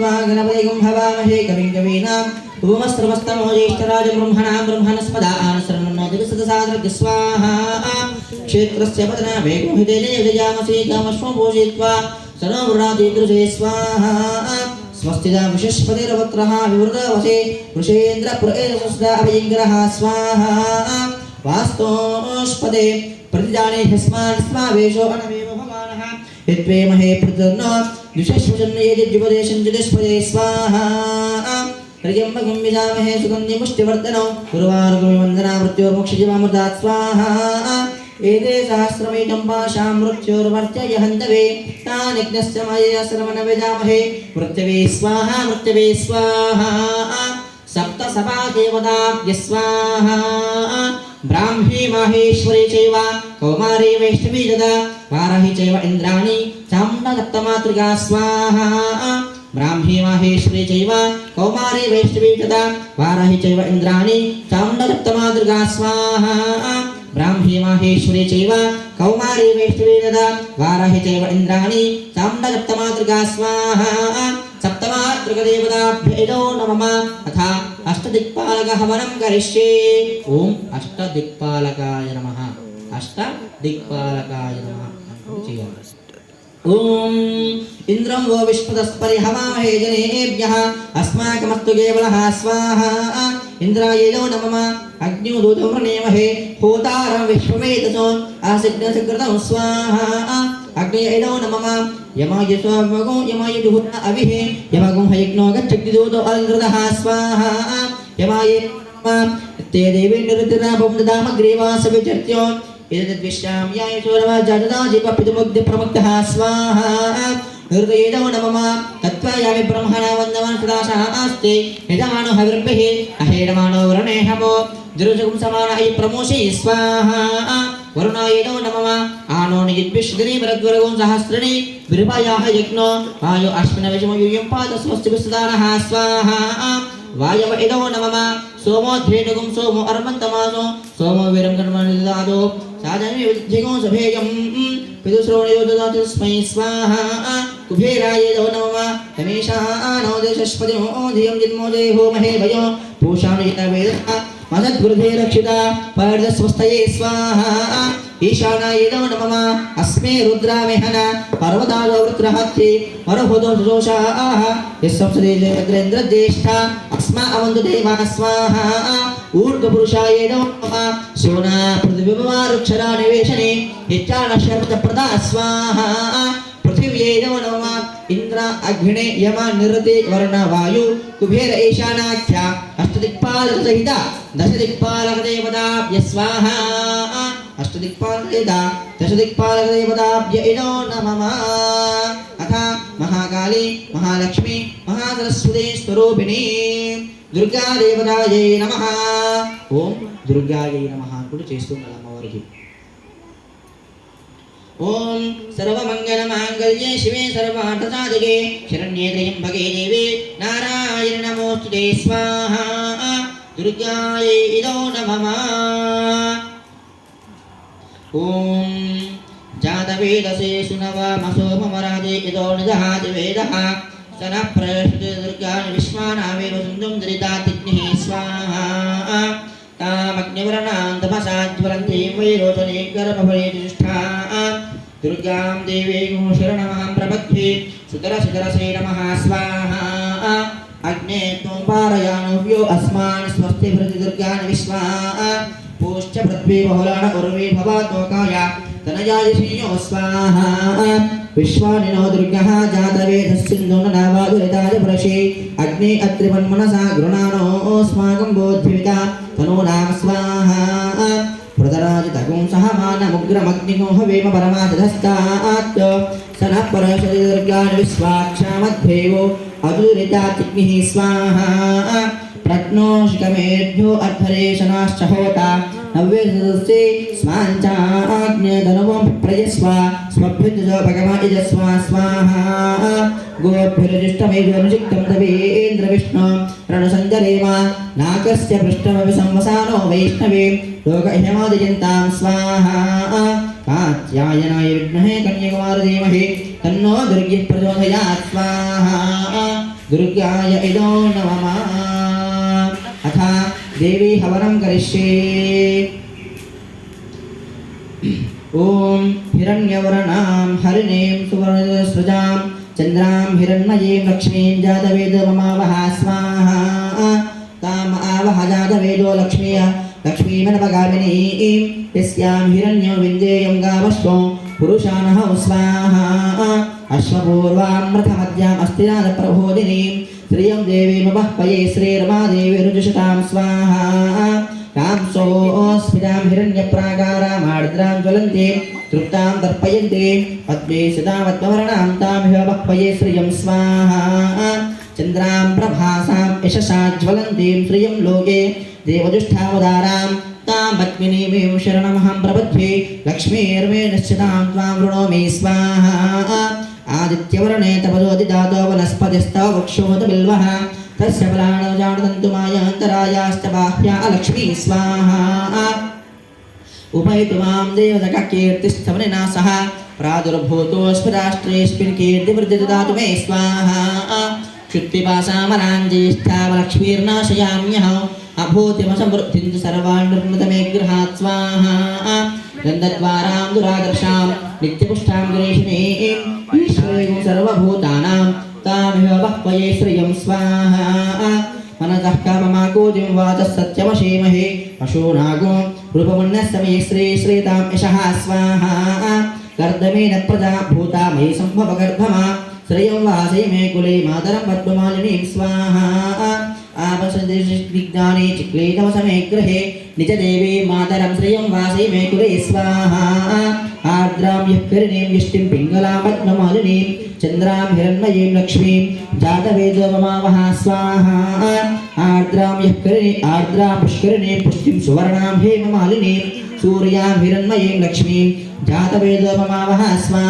त्वा गणपतिगं हवामहे कविं कवीनां उपमस्त्रमस्तमो ज्येष्ठराजं ब्रह्मणस्पदा आनसरणोदिवसदसादृग्य स्वाहा क्षेत्रस्य पतना वेगोहितेन यजयामसि कामश्वं पूजयित्वा सनो वृणादिदृशे स्वाहा स्वस्तिदा विशस्पतिरवत्रः विवृतवसे वृषेन्द्रपुरेशस्दा अभयङ्करः स्वाहा वास्तोष्पदे प्रतिजाने ह्यस्मान् स्वावेशो अनवेव भवानः यद्वे महे प्रतिनो द्विषश्वजन्येदिद्युपदेशञ्जलिष्पदे स्वाहा त्र्यम्बकं विजामहे सुगन्धिमुष्टिवर्धनौ गुरुवारुगुमिवन्दना मृत्योर्मोक्षजीवामृतात् स्वाहा एते सहस्रमेकं पाशां मृत्योर्वर्त्यय हन्तवे तानिग्नस्य मयया श्रवणविजामहे मृत्यवे स्वाहा सप्त सभा देवताभ्य स्वाहा ब्राह्मी माहेश्वरी चैव कौमारी वैष्णवी तथा वाराही चैव इन्द्राणी चामुण्डदत्तमातृका स्वाहा ब्राह्मी माहेश्वरी चैव कौमारी वैष्णवी तथा वाराही चैव इन्द्राणी चामुण्डदत्तमातृका स्वाहा ब्राह्मी माहेश्वरी चैव कौमारी वैष्णवी तथा वाराही चैव इन्द्राणी चामुण्डदत्तमातृका स्वाहा सप्तमातृकदेवताभ्यो नमः अथा अष्टदिक्पालकहवनं करिष्ये ओम अष्टदिक्पालकाय नमः अष्टदिक्पालकाय नमः ओम इंद्रं वो विष्णुतस्परि हवामहे जनेभ्यः अस्माकमस्तु केवलः स्वाहा इंद्राय नमः अग्निदूतं प्रणेमहे होतारं विश्वमेतसो आसिग्नसकृतं स्वाहा अग्नये नमः यमाय स्वामगो यमाय जुहुना अविहे यमगो हयज्ञो गच्छक्तिदूतो अलङ्कृतः स्वाहा यमाय नमः ते देवेन्द्ररुद्रा बहुददामग्रीवासविचर्त्यो एतद्विश्याम्याय सोरवा जातदा जीवपितुमुग्धप्रमुक्तः स्वाहा हृदये नमः तत्त्वायामि ब्रह्मणा वन्दवान् सदाशः अस्ति यजमानो हविर्भिः अहेडमानो वरुणेहमो दुरुजगुं समानाय प्रमोषि स्वाहा वरुणाय नमः आनो निजिद्विश्वगरीमरद्वरगुं सहस्रणी विरुपायाः यज्ञो वायो अश्विनविषमो यूयं पादस्वस्ति विस्तारः स्वाहा वायव इदो नमः सोमो धेनुगुं सोमो अर्मन्तमासो सोमो वीरं कर्मणिदादो साधने विद्धिगो सभेयं पितुश्रोणयो ददातु तस्मै स्वाहा कुबेराय नमः तमेशानो देशस्पतिनो धियं जिन्मो देहो महे भयो पूषाणुयितवेदः मदद्गुरुधे रक्षिता पार्धस्वस्तये स्वाहा ईशानाय नमः अस्मे रुद्रामेहन पर्वतालो वृत्रहत्ये मरुभुतो दोषाः यस्संसदे जयद्रेन्द्रज्येष्ठा अस्मा अवन्तु देवा स्वाहा ऊर्ध्वपुरुषाय नमः सोना पृथिवीवारुक्षरा निवेशने यच्चानशर्मप्रदा स्वाहा पृथिव्यै नमः इंद्र अग्नि यम निरते वर्ण वायु कुबेर ईशानाख्या अष्टदिक्पालक सहित दशदिक्पालक देवताभ्य स्वाहा दशदिक्पालक देवताभ्य नमः अथ महाकाली महालक्ष्मी महासरस्वती स्वरूपिणी दुर्गा देवतायै नमः ओम दुर्गायै नमः कुड చేస్తున్నారు అమ్మవారికి ओम सर्वमंगलमांगल्ये शिवे सर्वार्थसाधके शरण्ये त्र्यंबके देवी नारायण नमोस्तुते स्वाहा दुर्गायै नमः ओम जातवेदसे सुनवमसो ममराजे इदो निदहादिवेदः सनप्रयश्च दुर्गानि विश्वानामेव सुन्दं दरितातिग्निः स्वाहा तामग्निवर्णां तपसाज्वलन्तीं वैरोचनीं गर्भफलेतिष्ठा दुर्गां देवीं शरणमहं प्रपद्ये सुतरसे नमः स्वाहा अग्ने त्वं पारयानव्यो अस्मान् स्वस्ति भृति दुर्गान् विश्वा पूश्च पृथ्वी बहुलान उर्वी भवतोकाय तनयादिशेयो स्वाहा विश्वानिनो दुर्गः जातवेदस्सिन्धुननावादुरिताय प्रशे अग्ने अत्रिवन्मनसा गृणानो अस्माकं बोद्धिविता तनूनां स्वाहा प्रदराजितगुं सहमानमुग्रमग्निगो हवेम परमादधस्तात् सनः परशरि दुर्गान् विश्वाक्षामद्भेवो अदुरितातिग्निः स्वाहा प्रज्ञोषिकमेभ्यो अध्वरेशनाश्च होता नव्यसदस्ये स्माञ्चाग्न्यधनुवं प्रयस्व स्वभ्युज भगवा इजस्व स्वाहा गोभ्युरजिष्टमेजोनुजिक्तं तवेन्द्रविष्णु रणसञ्जरेम नाकस्य पृष्ठमपि संवसानो वैष्णवे लोकह्यमादिजन्तां स्वाहा कात्यायनाय विद्महे कन्याकुमारी धीमहि तन्नो दुर्गे प्रचोदयात् स्वाहा दुर्गाय इदो नमः अथ देवी हवनं करिष्ये ओम हिरण्यवर्णां हरिणीं सुवर्णसृजां चन्द्रां हिरण्मयीं लक्ष्मीं जातवेदो ममावह स्वाहा ताम आवह जातवेदो लक्ष्मीमनपगामिनीं यस्यां हिरण्यो विन्देयं गावश्वो पुरुषाणः स्वाहा अश्वपूर्वां रथमद्याम् अस्तिनाथप्रबोधिनीं श्रियं देवीमवह्वये श्रीरमादेवी रुजुषतां स्वाहा कांसोऽस्मितां हिरण्यप्राकारामार्द्रां ज्वलन्तीं तृप्तां दर्पयन्तीं पद्मे सितावत्मवर्णां तामिह वह्वये श्रियं स्वाहा चन्द्रां प्रभासां यशसा ज्वलन्तीं श्रियं लोके देवजुष्ठावतारां तां पद्मिनीं शरणमहं प्रपद्ये लक्ष्मीर्मे निश्चितां त्वां वृणोमि स्वाहा आदित्यवर्णे तपदोदिदातो वनस्पतिस्तव वृक्षोत बिल्वः तस्य फलाणजानदन्तु मायान्तरायाश्च बाह्या लक्ष्मी स्वाहा उपैतु मां देवतककीर्तिस्तवनिना सह प्रादुर्भूतोऽस्मि राष्ट्रेऽस्मिन् कीर्तिवृद्धि ददातु मे स्वाहा क्षुत्पिपासामनाञ्ज्येष्ठावलक्ष्मीर्नाशयाम्यहम् अभूतिमसमृद्धिं सर्वान् निर्मृतमे गृहात् स्वाहा गन्धद्वारां दुरादर्शां नित्यपुष्टां गणेशिनीं ईश्वरीं सर्वभूतानां तामिह वह्वये श्रियं स्वाहा मनसः काममाकूतिं वाचः सत्यमशीमहे पशूनागो रूपमुन्नस्समे श्रीतां यशः स्वाहा कर्दमेन प्रजा भूता मयि सम्भवगर्भमा श्रियं वासै मे कुले मातरं पद्ममालिनीं स्वाहा आपसदिग्धाने चिक्लीतमसमे गृहे निजदेवी मातरं श्रियं वासै मे कुले स्वाहा आर्द्रां यः करिणीं यष्टिं पिङ्गलां पद्ममालिनीं चन्द्रां हिरण्मयीं लक्ष्मीं जातवेदो ममावह स्वाहा आर्द्रां पुष्करिणीं पुष्टिं सुवर्णां हेममालिनीं सूर्यां हिरण्मयीं लक्ष्मीं जातवेदो ममावह स्वाहा